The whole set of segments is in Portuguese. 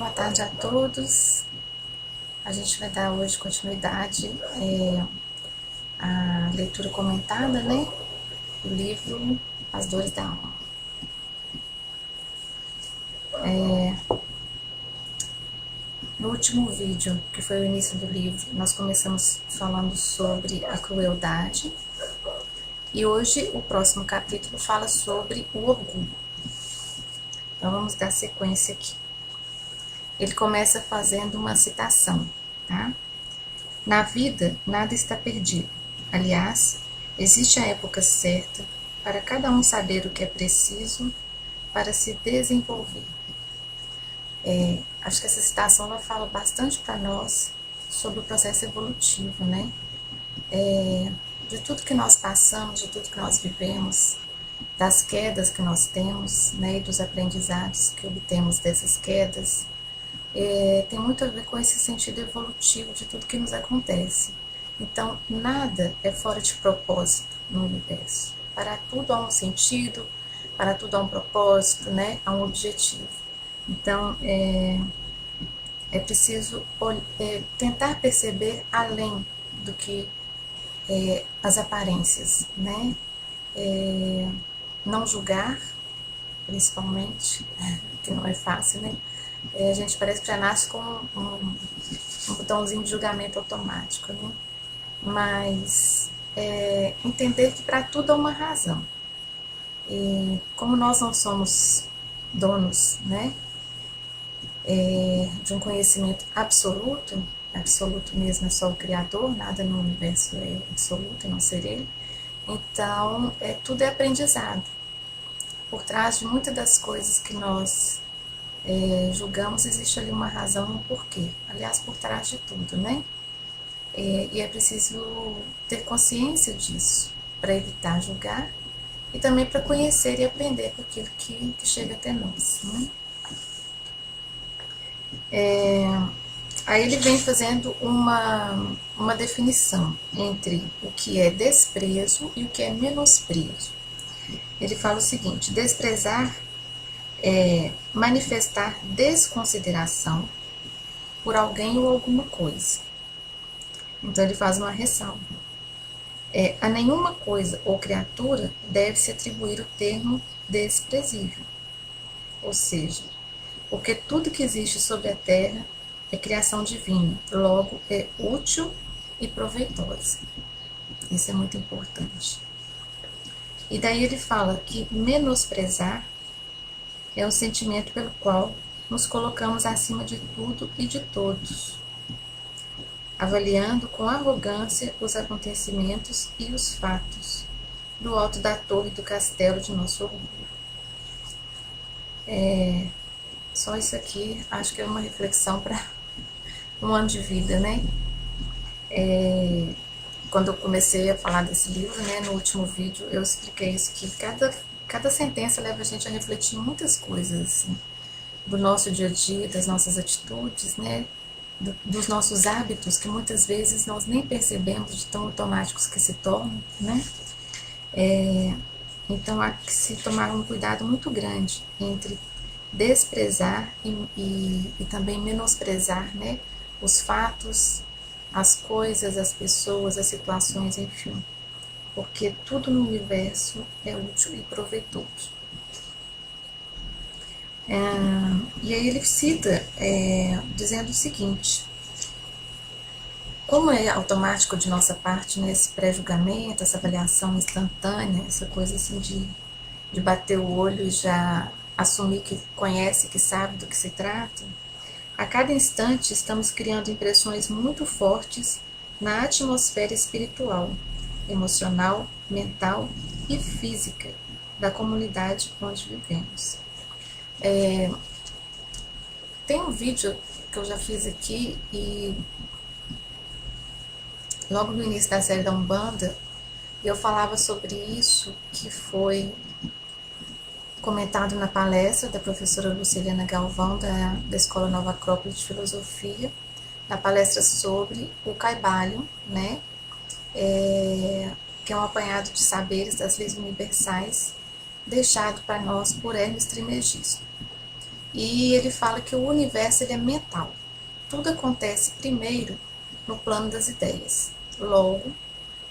Boa tarde a todos. A gente vai dar hoje continuidade à leitura comentada, né? Do livro As Dores da Alma. No último vídeo, que foi o início do livro, nós começamos falando sobre a crueldade. E hoje o próximo capítulo fala sobre o orgulho. Então vamos dar sequência aqui. Ele começa fazendo uma citação, tá? Na vida, nada está perdido. Aliás, existe a época certa para cada um saber o que é preciso para se desenvolver. Acho que essa citação ela fala bastante para nós sobre o processo evolutivo, né? De tudo que nós passamos, de tudo que nós vivemos, das quedas que nós temos, né? E dos aprendizados que obtemos dessas quedas. Tem muito a ver com esse sentido evolutivo de tudo que nos acontece. Então, nada é fora de propósito no universo. Para tudo há um sentido, para tudo há um propósito, né? Há um objetivo. Então, é preciso tentar perceber além do que as aparências, né? Não julgar, principalmente, que não é fácil, né? A gente parece que já nasce com um botãozinho de julgamento automático, né? Mas entender que para tudo há uma razão. E como nós não somos donos, né, de um conhecimento absoluto, absoluto mesmo é só o Criador, nada no universo é absoluto, a não ser Ele, então tudo é aprendizado. Por trás de muitas das coisas que nós julgamos, existe ali uma razão, um porquê. Aliás, por trás de tudo, né? E é preciso ter consciência disso para evitar julgar e também para conhecer e aprender com aquilo que chega até nós, né? Aí ele vem fazendo uma definição entre o que é desprezo e o que é menosprezo. Ele fala o seguinte: desprezar é manifestar desconsideração por alguém ou alguma coisa. Então ele faz uma ressalva. A nenhuma coisa ou criatura deve-se atribuir o termo desprezível. Ou seja, porque tudo que existe sobre a terra é criação divina, logo é útil e proveitosa. Isso é muito importante. E daí ele fala que menosprezar é um sentimento pelo qual nos colocamos acima de tudo e de todos, avaliando com arrogância os acontecimentos e os fatos do alto da torre do castelo de nosso orgulho. Só isso aqui, acho que é uma reflexão para um ano de vida, né? Quando eu comecei a falar desse livro, né, no último vídeo, eu expliquei isso, que cada sentença leva a gente a refletir muitas coisas, assim, do nosso dia a dia, das nossas atitudes, né, dos nossos hábitos, que muitas vezes nós nem percebemos de tão automáticos que se tornam, né? Então há que se tomar um cuidado muito grande entre desprezar e também menosprezar, né, os fatos, as coisas, as pessoas, as situações, enfim, porque tudo no universo é útil e proveitoso. E aí ele cita dizendo o seguinte: como é automático de nossa parte, né, esse pré-julgamento, essa avaliação instantânea, essa coisa assim de bater o olho e já assumir que conhece, que sabe do que se trata, a cada instante estamos criando impressões muito fortes na atmosfera espiritual, emocional, mental e física da comunidade onde vivemos. Tem um vídeo que eu já fiz aqui e logo no início da série da Umbanda eu falava sobre isso, que foi comentado na palestra da professora Luciliana Galvão, da Escola Nova Acrópole de Filosofia, na palestra sobre o Caibalho, né? Que é um apanhado de saberes das leis universais deixado para nós por Hermes Trismegisto. E ele fala que o universo ele é mental. Tudo acontece primeiro no plano das ideias. Logo,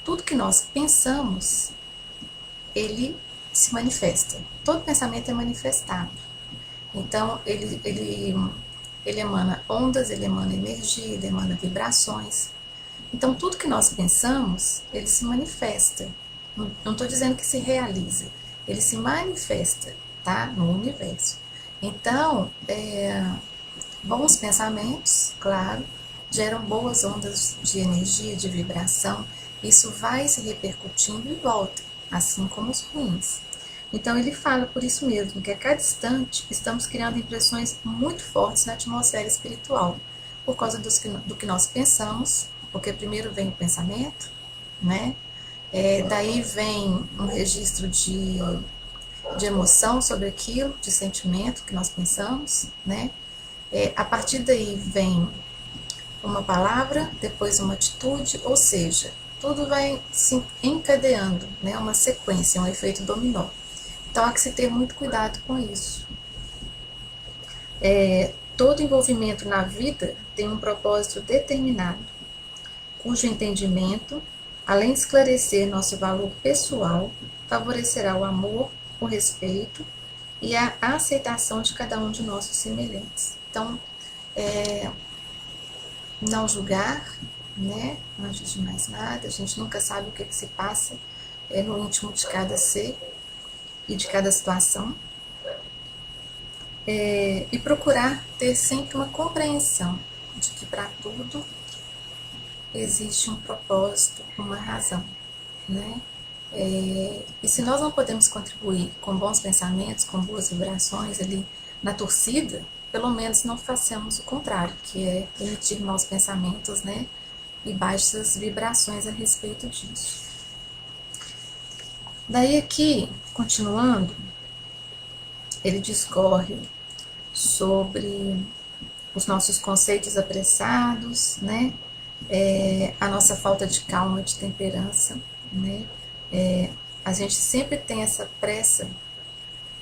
tudo que nós pensamos, ele se manifesta. Todo pensamento é manifestado. Então, ele emana ondas, ele emana energia, ele emana vibrações. Então, tudo que nós pensamos, ele se manifesta. Não estou dizendo que se realiza, ele se manifesta, tá? No universo. Então, bons pensamentos, claro, geram boas ondas de energia, de vibração. Isso vai se repercutindo e volta, assim como os ruins. Então ele fala por isso mesmo, que a cada instante estamos criando impressões muito fortes na atmosfera espiritual, por causa do que nós pensamos, porque primeiro vem o pensamento, né? Daí vem um registro de emoção sobre aquilo, de sentimento que nós pensamos, né? A partir daí vem uma palavra, depois uma atitude, ou seja, tudo vai se encadeando, né? Uma sequência, um efeito dominó. Então há que se ter muito cuidado com isso. Todo envolvimento na vida tem um propósito determinado, cujo entendimento, além de esclarecer nosso valor pessoal, favorecerá o amor, o respeito e a aceitação de cada um de nossos semelhantes. Então, não julgar, né? Antes de mais nada, a gente nunca sabe o que se passa no íntimo de cada ser e de cada situação. E procurar ter sempre uma compreensão de que para tudo existe um propósito, uma razão, né? E se nós não podemos contribuir com bons pensamentos, com boas vibrações ali na torcida, pelo menos não façamos o contrário, que é emitir maus pensamentos, né? E baixas vibrações a respeito disso. Daí aqui, continuando, ele discorre sobre os nossos conceitos apressados, né? A nossa falta de calma, de temperança, né? A gente sempre tem essa pressa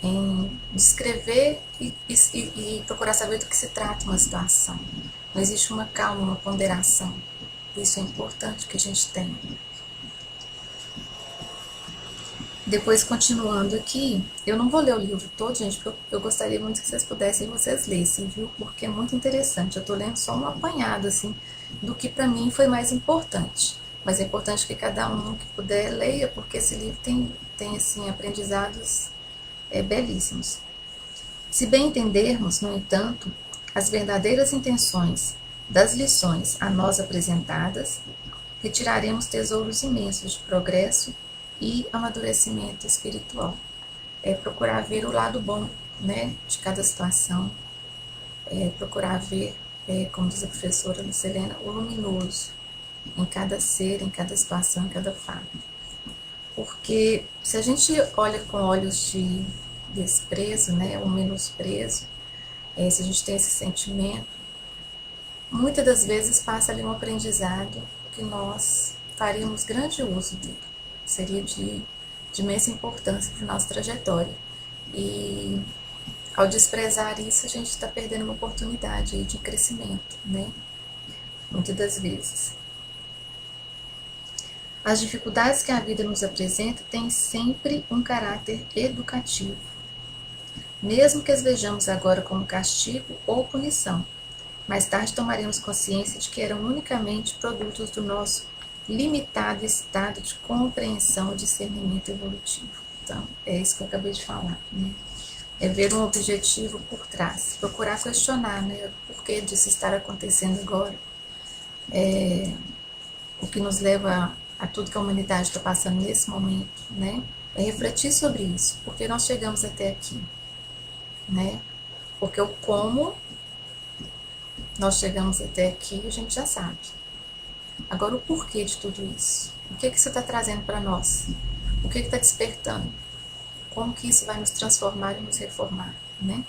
em descrever e procurar saber do que se trata uma situação. Não existe uma calma, uma ponderação. Isso é importante que a gente tenha. Depois, continuando aqui, eu não vou ler o livro todo, gente, porque eu gostaria muito que vocês pudessem e vocês lessem, viu? Porque é muito interessante. Eu tô lendo só um apanhado, assim, do que para mim foi mais importante. Mas é importante que cada um que puder leia, porque esse livro tem assim, aprendizados belíssimos. Se bem entendermos, no entanto, as verdadeiras intenções das lições a nós apresentadas, retiraremos tesouros imensos de progresso e amadurecimento espiritual. Procurar ver o lado bom, né, de cada situação, procurar ver, como diz a professora Lucilena, o luminoso em cada ser, em cada situação, em cada fato. Porque se a gente olha com olhos de desprezo, né, ou menosprezo, se a gente tem esse sentimento, muitas das vezes passa ali um aprendizado que nós faríamos grande uso dele. Seria de imensa importância para a nossa trajetória. E ao desprezar isso, a gente está perdendo uma oportunidade de crescimento, né? Muitas das vezes. As dificuldades que a vida nos apresenta têm sempre um caráter educativo. Mesmo que as vejamos agora como castigo ou punição, mais tarde tomaremos consciência de que eram unicamente produtos do nosso limitado estado de compreensão e discernimento evolutivo. Então, é isso que eu acabei de falar, né? É ver um objetivo por trás, procurar questionar, né, o porquê disso estar acontecendo agora, o que nos leva a tudo que a humanidade está passando nesse momento, né? É refletir sobre isso, porque nós chegamos até aqui, né? Porque o como nós chegamos até aqui a gente já sabe. Agora, o porquê de tudo isso? O que isso está trazendo para nós? O que está despertando? Como que isso vai nos transformar e nos reformar, né?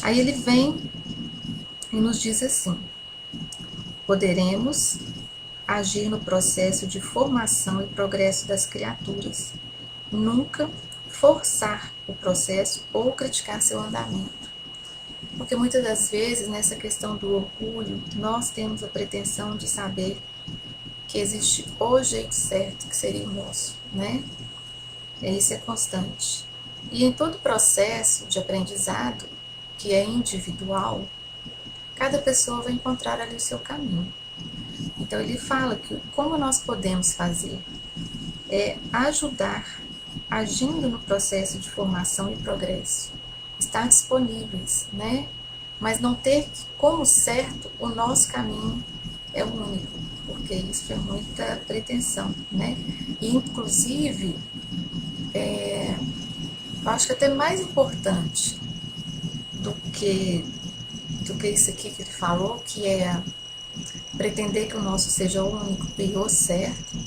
Aí ele vem e nos diz assim: poderemos agir no processo de formação e progresso das criaturas, nunca forçar o processo ou criticar seu andamento. Porque muitas das vezes, nessa questão do orgulho, nós temos a pretensão de saber que existe o jeito certo, que seria o nosso, né? Isso é constante. E em todo processo de aprendizado, que é individual, cada pessoa vai encontrar ali o seu caminho. Então ele fala que como nós podemos fazer é ajudar, agindo no processo de formação e progresso, estar disponíveis, né? Mas não ter como certo o nosso caminho é o único, porque isso é muita pretensão, né? E inclusive, eu acho que até mais importante do que isso aqui que ele falou, que é pretender que o nosso seja o único e o certo,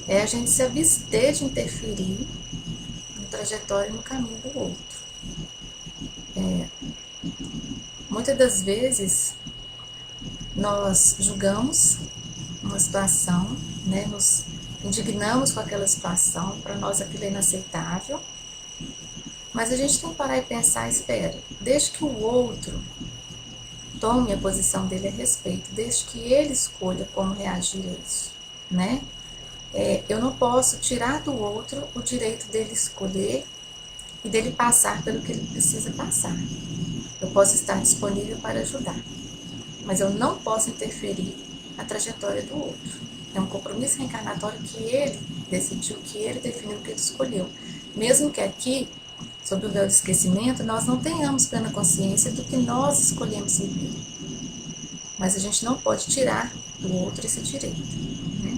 é a gente se abster de interferir na trajetória e no caminho do outro. Muitas das vezes nós julgamos uma situação, né, nos indignamos com aquela situação, para nós aquilo é inaceitável, mas a gente tem que parar e pensar, espera, desde que o outro tome a posição dele a respeito, desde que ele escolha como reagir a isso, né? Eu não posso tirar do outro o direito dele escolher e dele passar pelo que ele precisa passar. Eu posso estar disponível para ajudar, mas eu não posso interferir na trajetória do outro. É um compromisso reencarnatório que ele decidiu, que ele definiu, que ele escolheu. Mesmo que aqui, sob o véu do esquecimento, nós não tenhamos plena consciência do que nós escolhemos viver. Mas a gente não pode tirar do outro esse direito, né?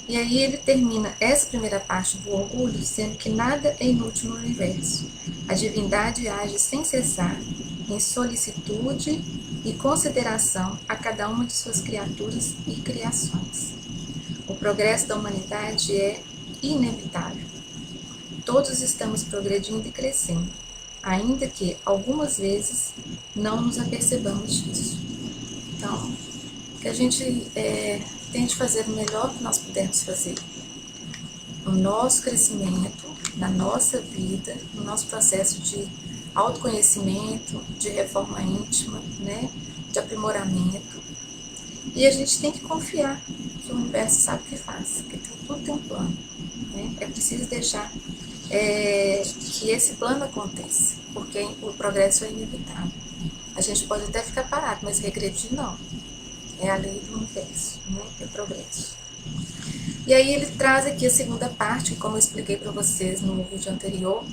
E aí ele termina essa primeira parte do orgulho dizendo que nada é inútil no universo. A divindade age sem cessar em solicitude e consideração a cada uma de suas criaturas e criações. O progresso da humanidade é inevitável. Todos estamos progredindo e crescendo, ainda que algumas vezes não nos apercebamos disso. Então, que a gente tente fazer o melhor que nós pudermos fazer no nosso crescimento, na nossa vida, no nosso processo de autoconhecimento, de reforma íntima, né, de aprimoramento. E a gente tem que confiar que o universo sabe o que faz, que tudo tem um plano, né? É preciso deixar que esse plano aconteça, porque o progresso é inevitável. A gente pode até ficar parado, mas regredir não. É a lei do universo, né? É progresso. E aí ele traz aqui a segunda parte, como eu expliquei para vocês no vídeo anterior.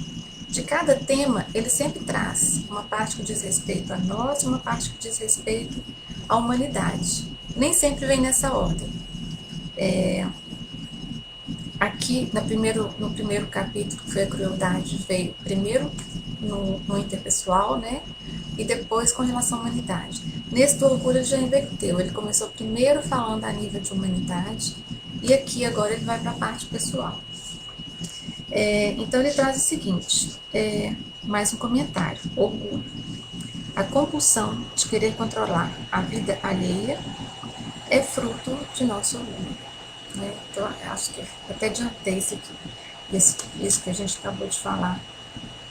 De cada tema, ele sempre traz uma parte que diz respeito a nós e uma parte que diz respeito à humanidade. Nem sempre vem nessa ordem. Aqui, no primeiro capítulo, que foi a crueldade, veio primeiro no interpessoal, né? E depois com relação à humanidade. Nesse do orgulho ele já inverteu. Ele começou primeiro falando a nível de humanidade e aqui agora ele vai para a parte pessoal. Então ele traz o seguinte, mais um comentário, orgulho. A compulsão de querer controlar a vida alheia é fruto de nosso orgulho. Né? Então, acho que até adiantei isso aqui, isso que a gente acabou de falar,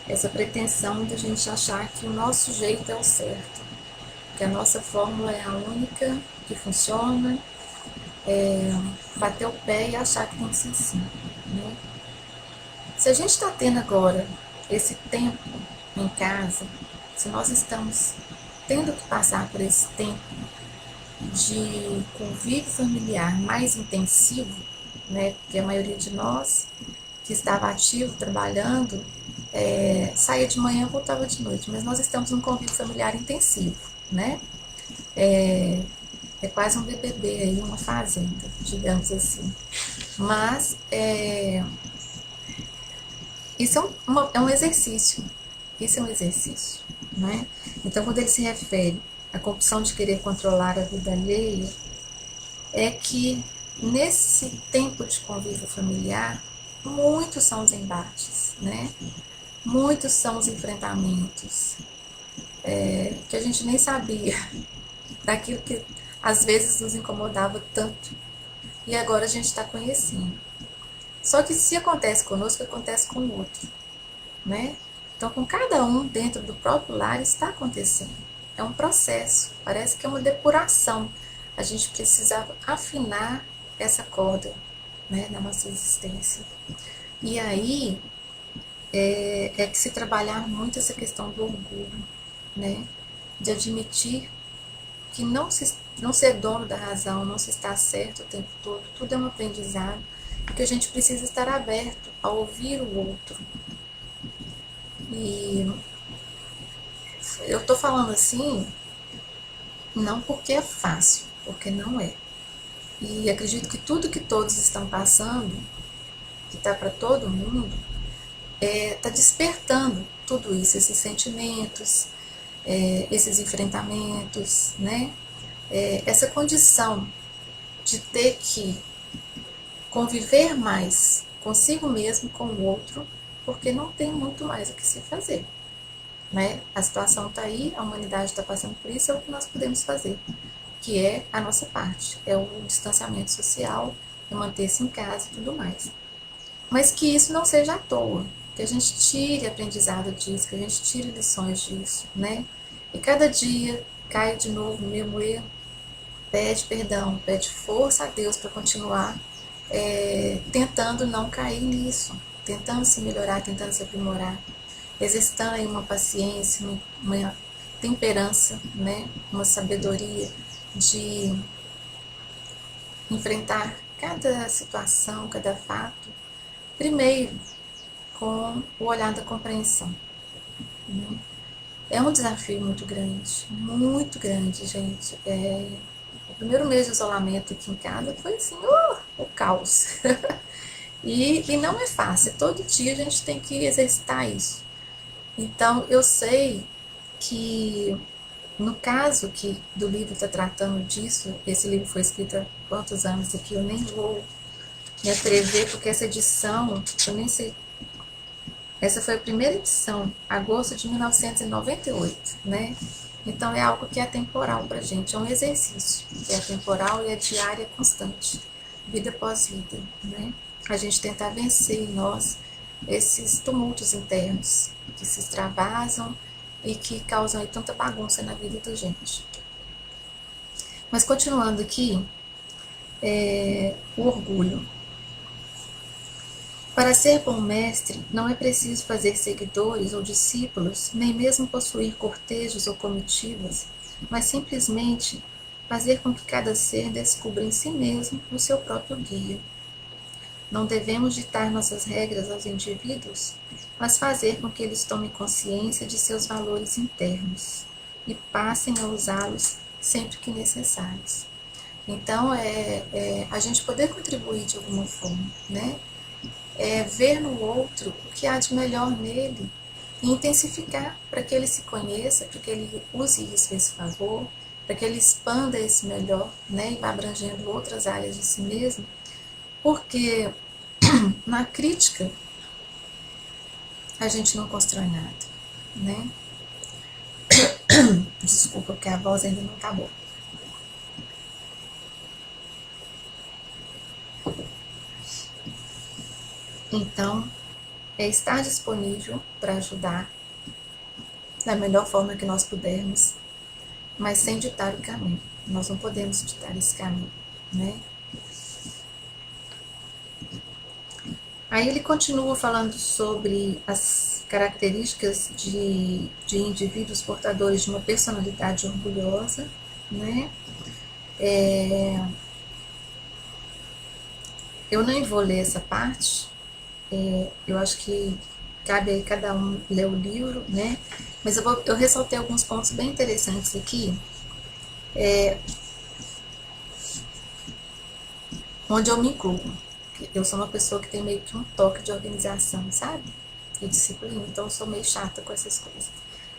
essa pretensão de a gente achar que o nosso jeito é o certo, que a nossa fórmula é a única que funciona, bater o pé e achar que tem que ser assim. Né? Se a gente está tendo agora esse tempo em casa, se nós estamos tendo que passar por esse tempo de convívio familiar mais intensivo, né? Porque a maioria de nós que estava ativo, trabalhando, saía de manhã e voltava de noite, mas nós estamos num convívio familiar intensivo, né? É quase um BBB aí, uma fazenda, digamos assim. Mas isso é um exercício, isso é um exercício, né? Então, quando ele se refere à compulsão de querer controlar a vida alheia, é que nesse tempo de convívio familiar, muitos são os embates, né? Muitos são os enfrentamentos que a gente nem sabia, daquilo que às vezes nos incomodava tanto, e agora a gente está conhecendo. Só que se acontece conosco, acontece com o outro, né? Então, com cada um dentro do próprio lar está acontecendo. É um processo, parece que é uma depuração. A gente precisa afinar essa corda, né, na nossa existência. E aí é que se trabalhar muito essa questão do orgulho, né? De admitir que não ser dono da razão, não se estar certo o tempo todo, tudo é um aprendizado, e que a gente precisa estar aberto a ouvir o outro. E eu tô falando assim, não porque é fácil, porque não é. E acredito que tudo que todos estão passando, que está para todo mundo, está despertando tudo isso, esses sentimentos, esses enfrentamentos, né? Essa condição de ter que conviver mais consigo mesmo, com o outro, porque não tem muito mais o que se fazer, né? A situação está aí, a humanidade está passando por isso, é o que nós podemos fazer, que é a nossa parte, é o distanciamento social, é manter-se em casa e tudo mais. Mas que isso não seja à toa, que a gente tire aprendizado disso, que a gente tire lições disso, né? E cada dia cai de novo no mesmo erro, pede perdão, pede força a Deus para continuar tentando não cair nisso, tentando se melhorar, tentando se aprimorar, exercitando aí uma paciência, uma temperança, né? Uma sabedoria de enfrentar cada situação, cada fato, primeiro com o olhar da compreensão. É um desafio muito grande, gente. O primeiro mês de isolamento aqui em casa foi assim, o caos. E não é fácil, todo dia a gente tem que exercitar isso. Então, eu sei que no caso que do livro está tratando disso, esse livro foi escrito há quantos anos aqui, eu nem vou me atrever, porque essa edição, eu nem sei, essa foi a primeira edição, agosto de 1998, né? Então é algo que é atemporal pra gente, é um exercício, que é atemporal e é diário, é constante, vida após vida, né? A gente tentar vencer em nós esses tumultos internos que se extravasam e que causam aí tanta bagunça na vida da gente. Mas continuando aqui, o orgulho. Para ser bom mestre, não é preciso fazer seguidores ou discípulos, nem mesmo possuir cortejos ou comitivas, mas simplesmente fazer com que cada ser descubra em si mesmo o seu próprio guia. Não devemos ditar nossas regras aos indivíduos, mas fazer com que eles tomem consciência de seus valores internos e passem a usá-los sempre que necessários. Então, a gente poder contribuir de alguma forma, né? Ver no outro o que há de melhor nele e intensificar para que ele se conheça, para que ele use isso a esse favor, para que ele expanda esse melhor, né? E vá abrangendo outras áreas de si mesmo, porque na crítica a gente não constrói nada, né? Desculpa, porque a voz ainda não tá boa. Então, é estar disponível para ajudar da melhor forma que nós pudermos, mas sem ditar o caminho. Nós não podemos ditar esse caminho, né? Aí ele continua falando sobre as características de indivíduos portadores de uma personalidade orgulhosa, né? Eu nem vou ler essa parte, eu acho que cabe aí cada um ler o livro, né? Mas eu ressaltei alguns pontos bem interessantes aqui, onde eu me incluo. Eu sou uma pessoa que tem meio que um toque de organização, sabe? E disciplina, então eu sou meio chata com essas coisas.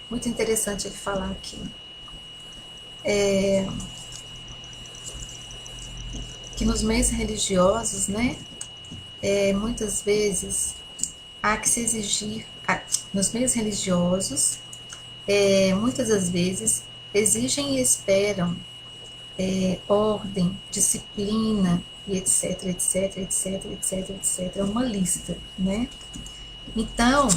Muito interessante ele falar aqui. Que nos meios religiosos, né? Muitas vezes há que se exigir. Nos meios religiosos, muitas das vezes exigem e esperam ordem, disciplina, e etc, etc, etc, etc, etc. É uma lista, né? Então,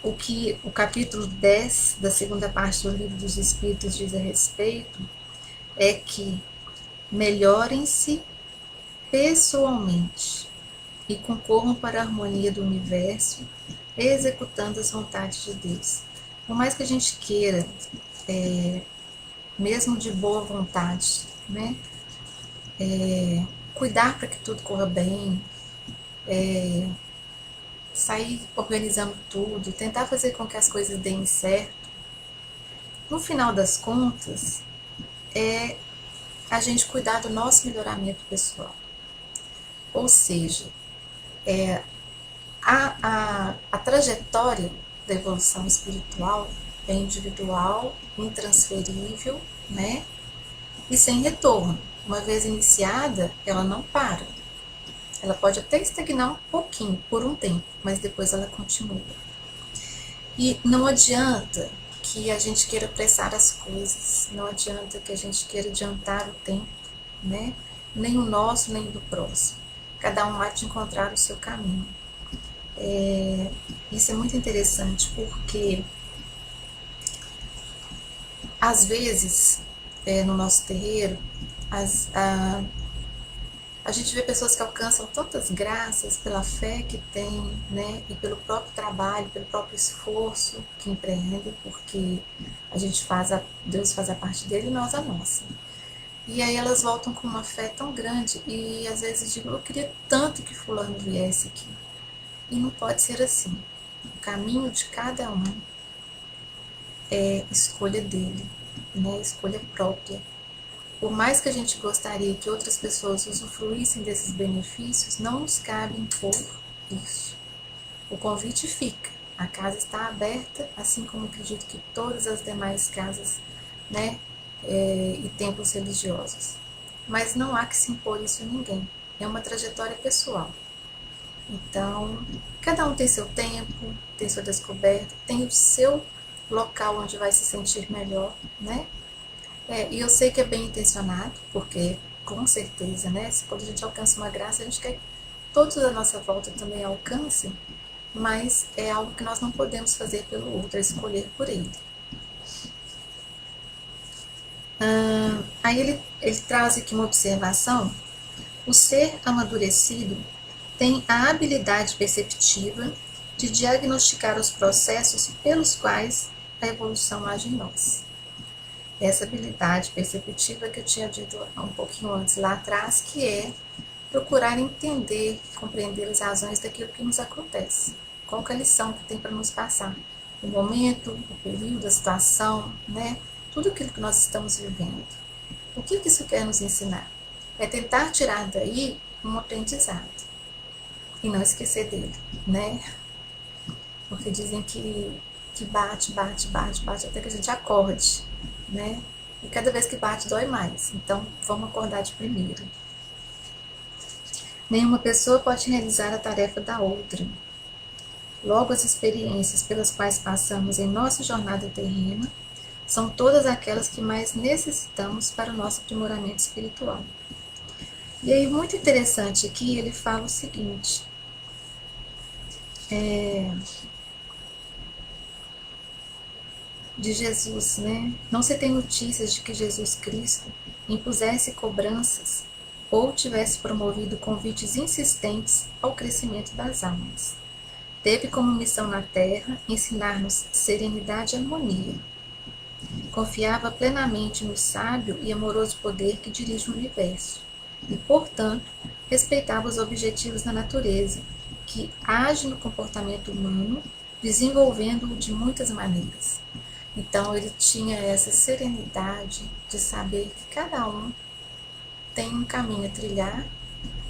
o que o capítulo 10 da segunda parte do Livro dos Espíritos diz a respeito é que melhorem-se pessoalmente e concorram para a harmonia do universo, executando as vontades de Deus. Por mais que a gente queira, mesmo de boa vontade, né, cuidar para que tudo corra bem, sair organizando tudo, tentar fazer com que as coisas deem certo, no final das contas, é a gente cuidar do nosso melhoramento pessoal. Ou seja, a trajetória da evolução espiritual é individual, intransferível, né? E sem retorno. Uma vez iniciada, ela não para. Ela pode até estagnar um pouquinho, por um tempo, mas depois ela continua. E não adianta que a gente queira apressar as coisas, não adianta que a gente queira adiantar o tempo, né? Nem o nosso, nem o do próximo. Cada um há de encontrar o seu caminho. Isso é muito interessante porque às vezes no nosso terreiro a gente vê pessoas que alcançam tantas graças pela fé que tem, né, e pelo próprio trabalho, pelo próprio esforço que empreendem, porque a gente Deus faz a parte dele e nós a nossa. E aí elas voltam com uma fé tão grande e às vezes digam, eu queria tanto que fulano viesse aqui. E não pode ser assim. O caminho de cada um é escolha dele, né? Escolha própria. Por mais que a gente gostaria que outras pessoas usufruíssem desses benefícios, não nos cabe impor isso. O convite fica. A casa está aberta, assim como acredito que todas as demais casas, né, e templos religiosos. Mas não há que se impor isso a ninguém. É uma trajetória pessoal. Então, cada um tem seu tempo, tem sua descoberta, tem o seu local onde vai se sentir melhor, né? E eu sei que é bem intencionado, porque com certeza, né? Quando a gente alcança uma graça, a gente quer que todos à nossa volta também alcancem, mas é algo que nós não podemos fazer pelo outro, é escolher por ele. Aí ele traz aqui uma observação: o ser amadurecido tem a habilidade perceptiva de diagnosticar os processos pelos quais a evolução age em nós. Essa habilidade perceptiva que eu tinha dito um pouquinho antes lá atrás, que é procurar entender, compreender as razões daquilo que nos acontece. Qual é a lição que tem para nos passar? O momento, o período, a situação, né? Tudo aquilo que nós estamos vivendo. O que isso quer nos ensinar? É tentar tirar daí um aprendizado e não esquecer dele, né? Porque dizem que bate, bate, bate, bate até que a gente acorde, né? E cada vez que bate dói mais. Então vamos acordar de primeira. Nenhuma pessoa pode realizar a tarefa da outra. Logo, as experiências pelas quais passamos em nossa jornada terrena são todas aquelas que mais necessitamos para o nosso aprimoramento espiritual. E aí, muito interessante aqui, ele fala o seguinte: de Jesus, né? Não se tem notícias de que Jesus Cristo impusesse cobranças ou tivesse promovido convites insistentes ao crescimento das almas. Teve como missão na Terra ensinar-nos serenidade e harmonia. Confiava plenamente no sábio e amoroso poder que dirige o universo e, portanto, respeitava os objetivos da natureza, que age no comportamento humano, desenvolvendo-o de muitas maneiras. Então ele tinha essa serenidade de saber que cada um tem um caminho a trilhar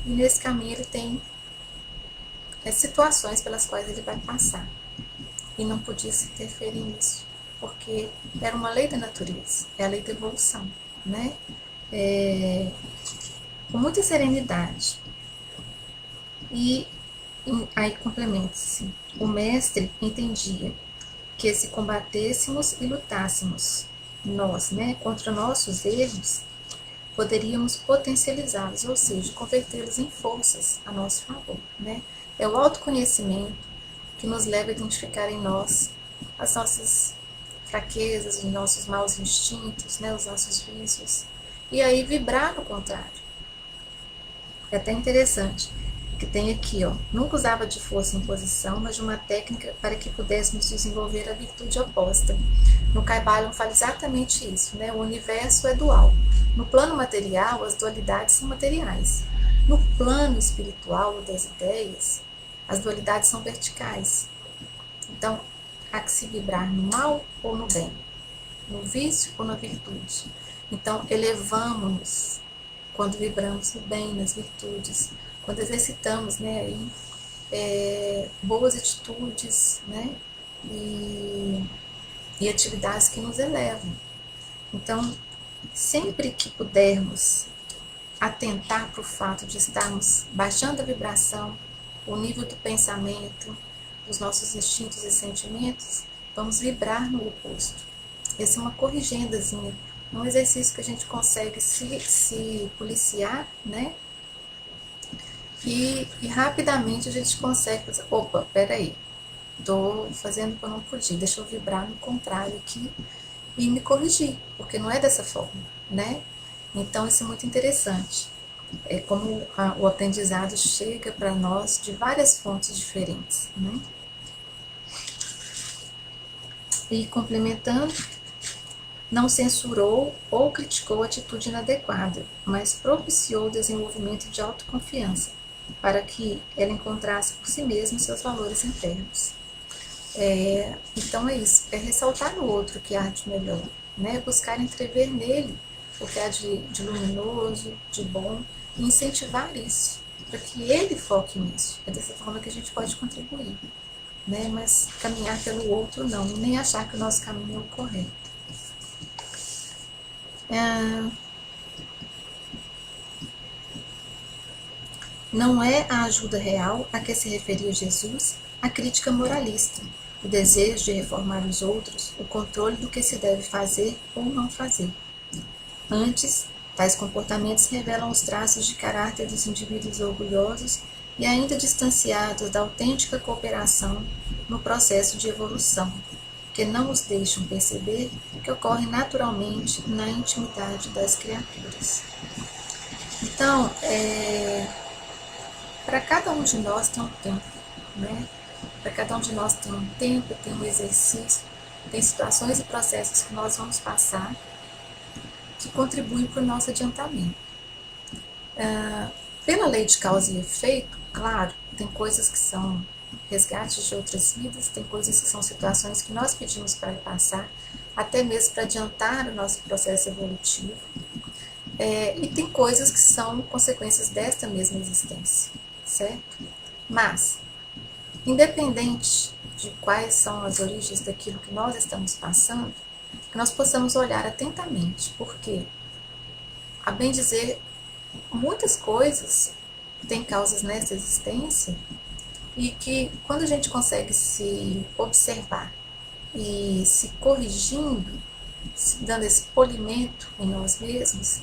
e nesse caminho ele tem situações pelas quais ele vai passar. E não podia se interferir nisso, porque era uma lei da natureza, é a lei da evolução, né? Com muita serenidade. E aí complementa-se: o mestre entendia que se combatêssemos e lutássemos nós, né, contra nossos erros, poderíamos potencializá-los, ou seja, convertê-los em forças a nosso favor, né? É o autoconhecimento que nos leva a identificar em nós as nossas fraquezas, os nossos maus instintos, né, os nossos vícios, e aí vibrar no contrário. É até interessante que tem aqui, ó, nunca usava de força e imposição, mas de uma técnica para que pudéssemos desenvolver a virtude oposta. No Kybalion fala exatamente isso, né? O universo é dual. No plano material, as dualidades são materiais. No plano espiritual ou das ideias, as dualidades são verticais. Então, há que se vibrar no mal ou no bem, no vício ou na virtude. Então, elevamos-nos quando vibramos no bem, nas virtudes, quando exercitamos, né, aí, boas atitudes, né, e atividades que nos elevam. Então, sempre que pudermos atentar para o fato de estarmos baixando a vibração, o nível do pensamento, dos nossos instintos e sentimentos, vamos vibrar no oposto. Essa é uma corrigendazinha, um exercício que a gente consegue se policiar, né? E rapidamente a gente consegue fazer, opa, peraí, tô fazendo o que eu não podia, deixa eu vibrar no contrário aqui e me corrigir, porque não é dessa forma, né? Então isso é muito interessante. É como o aprendizado chega para nós de várias fontes diferentes, né? E complementando, não censurou ou criticou a atitude inadequada, mas propiciou o desenvolvimento de autoconfiança, para que ela encontrasse por si mesma seus valores internos. Então é isso, é ressaltar no outro o que há de melhor, né? Buscar entrever nele o que há de luminoso, de bom, e incentivar isso, para que ele foque nisso. É dessa forma que a gente pode contribuir, né? Mas caminhar pelo outro não, nem achar que o nosso caminho é o correto. Não é a ajuda real a que se referia Jesus a crítica moralista, o desejo de reformar os outros, o controle do que se deve fazer ou não fazer. Antes, tais comportamentos revelam os traços de caráter dos indivíduos orgulhosos e ainda distanciados da autêntica cooperação no processo de evolução, que não os deixam perceber que ocorre naturalmente na intimidade das criaturas. Então, para cada um de nós tem um tempo, né? Para cada um de nós tem um tempo, tem um exercício, tem situações e processos que nós vamos passar que contribuem para o nosso adiantamento. Pela lei de causa e efeito, claro, tem coisas que são resgates de outras vidas, tem coisas que são situações que nós pedimos para passar, até mesmo para adiantar o nosso processo evolutivo. E tem coisas que são consequências desta mesma existência, certo? Mas, independente de quais são as origens daquilo que nós estamos passando, que nós possamos olhar atentamente, porque, a bem dizer, muitas coisas têm causas nessa existência e que quando a gente consegue se observar e se corrigindo, dando esse polimento em nós mesmos,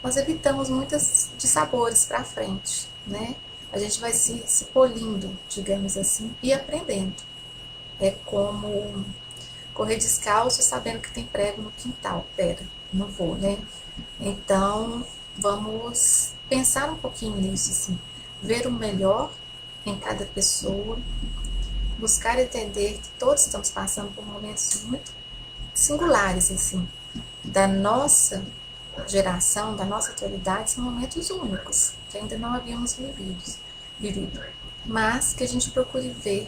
nós evitamos muitos dissabores para frente, né? A gente vai se polindo, digamos assim, e aprendendo. É como correr descalço sabendo que tem prego no quintal. Pera, não vou, né? Então, vamos pensar um pouquinho nisso, assim. Ver o melhor em cada pessoa, buscar entender que todos estamos passando por momentos muito singulares, assim, da nossa geração, da nossa atualidade, são momentos únicos, que ainda não havíamos vivido. Mas que a gente procure ver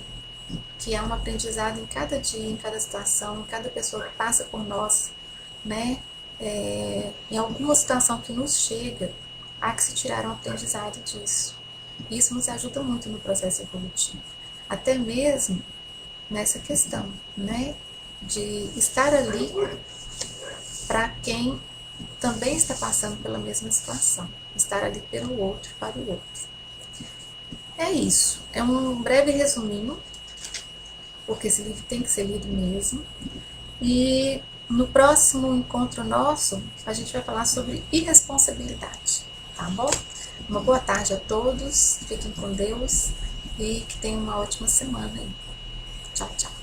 que há um aprendizado em cada dia, em cada situação, em cada pessoa que passa por nós, né? Em alguma situação que nos chega, há que se tirar um aprendizado disso. Isso nos ajuda muito no processo evolutivo. Até mesmo nessa questão, né? De estar ali para quem também está passando pela mesma situação. Estar ali pelo outro, para o outro. É isso. É um breve resuminho, porque esse livro tem que ser lido mesmo. E No próximo encontro nosso, a gente vai falar sobre irresponsabilidade, tá bom? Uma boa tarde a todos, fiquem com Deus e que tenham uma ótima semana aí. Tchau, tchau.